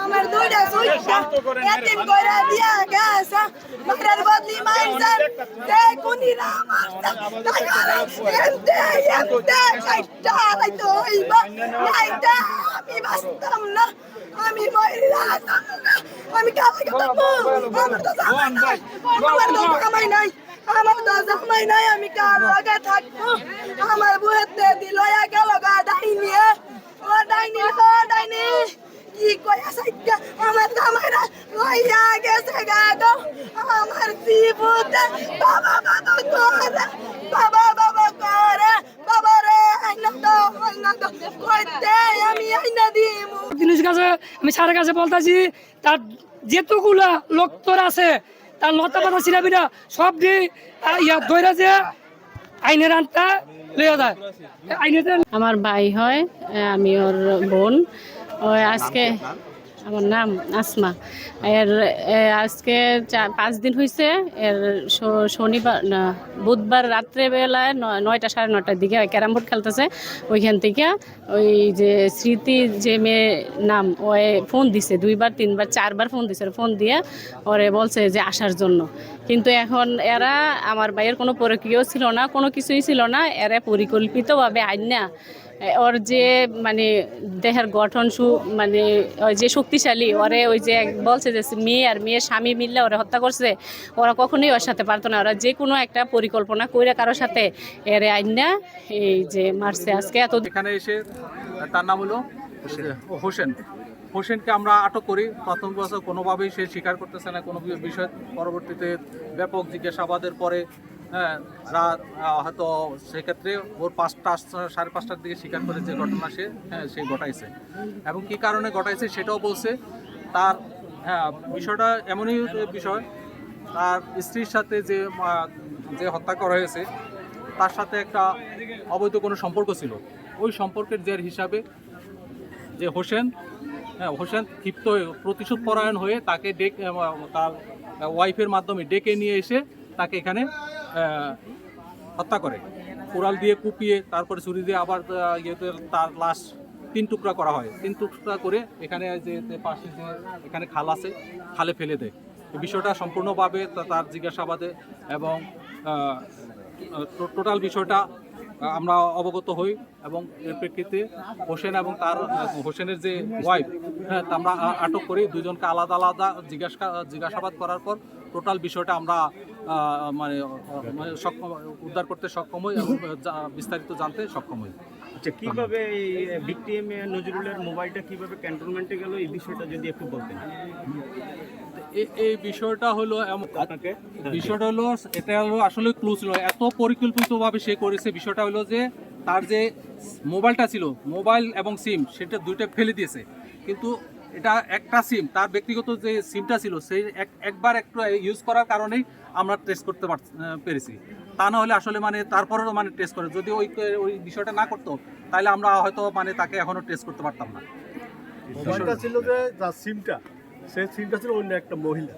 আমার দুইটা সুইটা এতিম কইরা দিয়া গেছে মায়ের বদলি মাইছেন তে কুনিরা মারতা এমতে কাইটা লাইতো হইবা নাইতা আমি বাস্তম না আমি মইরা আমি কাছে কাটাবো আমার তো জামাই নাই আমার তো জামাই নাই আমি কার লগে থাকবো আমার বুয়েতে দিলয়া গেল গা ডাইনি ও ডাইনি কি কইয়া সাইকা আমার জামাইরা লইয়া গেছে গা গো আমার জীবতে বাবা করে বাবা রে আইনা তো কইতে আমি আইনা দিমু জিনিস কাছে আমি স্যারের কাছে বলতাছি তার যেতগুলা লোক তোর আছে তার লতা পাতা ছিলাবিরা সব দিয়ে দইরা যে আইনের আনটা লইয়া যায় আমার ভাই হয় আমি ওর বোন ওই আজকে আমার নাম আসমা এর আজকে 5 দিন হয়েছে এর শনিবার না বুধবার রাত্রেবেলায় 9টা 9:30টার দিকে ক্যারাম বোর্ড খেলতেছে ওইখান থেকে ওই যে স্মৃতি যে মেয়ে নাম ওই ফোন দিছে 2বার 3বার 4বার ফোন দিছে ফোন দিয়ে ওরে বলছে যে আসার জন্য কিন্তু এখন এরা আমার ভাইয়ের কোনো প্রক্রিয়াও ছিল না কোনো কিছুই ছিল না এরা পরিকল্পিতভাবে আইনা ওর যে মানে দেহের গঠন মানে ওই যে শক্তিশালী ওরে ওই যে বলছে যে মেয়ে আর মেয়ের স্বামী মিললে ওরা হত্যা করছে ওরা কখনোই ওর সাথে পারতো না ওরা যে কোনো একটা পরিকল্পনা করে কারোর সাথে এর আইনা এই যে মারছে আজকে এত এখানে এসে তার নাম হলো হোসেনকে আমরা আটক করি প্রথম বছর কোনোভাবেই সে স্বীকার করতেছে না কোনো বিষয় পরবর্তীতে ব্যাপক জিজ্ঞাসাবাদের পরে হ্যাঁ হয়তো সেক্ষেত্রে ওর 5টা 5:30টার দিকে স্বীকার করে যে ঘটনা সে ঘটাইছে এবং কী কারণে ঘটাইছে সেটাও বলছে তার বিষয়টা এমনই বিষয় তার স্ত্রীর সাথে যে হত্যা করা হয়েছে তার সাথে একটা অবৈধ কোনো সম্পর্ক ছিল ওই সম্পর্কের জের হিসাবে যে হোসেন ক্ষিপ্ত হয়ে প্রতিশোধ পরায়ণ হয়ে তাকে তার ওয়াইফের মাধ্যমে ডেকে নিয়ে এসে তাকে এখানে হত্যা করে কোড়াল দিয়ে কুপিয়ে তারপরে ছুরি দিয়ে আবার তার লাশ 3 টুকরা করা হয় 3 টুকরা করে এখানে যে পাশে যে এখানে খাল আছে খালে ফেলে দেয় এই বিষয়টা সম্পূর্ণভাবে তার জিজ্ঞাসাবাদে এবং টোটাল বিষয়টা আমরা অবগত হই এবং এর প্রেক্ষিতে হোসেনের যে ওয়াইফ আমরা আটক করি দুজনকে আলাদা আলাদা জিজ্ঞাসাবাদ করার পর টোটাল বিষয়টা আমরা মানে উদ্ধার করতে সক্ষম হই এবং বিস্তারিত জানতে সক্ষম হই। আচ্ছা, কিভাবে এই ভিকটিম নজরুলের মোবাইলটা কিভাবে ক্যান্টনমেন্টে গেল এই বিষয়টা যদি একটু বলতেন। এই বিষয়টা হলো এটা হলো আসলে ক্লু ছিল, এত পরিকল্পিতভাবে সে করেছে। বিষয়টা হলো যে তার যে মোবাইলটা ছিল, মোবাইল এবং সিম সেটা দুইটা ফেলে দিয়েছে, কিন্তু এটা একটা সিম, তার ব্যক্তিগত যে সিমটা ছিল সেই একবার একটু ইউজ করার কারণেই আমরা ট্রেস করতে পেরেছি। তা না হলে আসলে মানে তারপরেও মানে ট্রেস করে যদি ওই বিষয়টা না করতো তাহলে আমরা হয়তো মানে তাকে এখনো ট্রেস করতে পারতাম না। মোবাইলটা ছিল যে তার সিমটা, সেই সিমটা ছিল অন্য একটা মহিলা,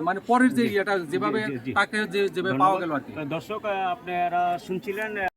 মানে পরের যে ইয়েটা যেভাবে তাকে যেভাবে পাওয়া গেল আর কি। দর্শক আপনারা শুনছিলেন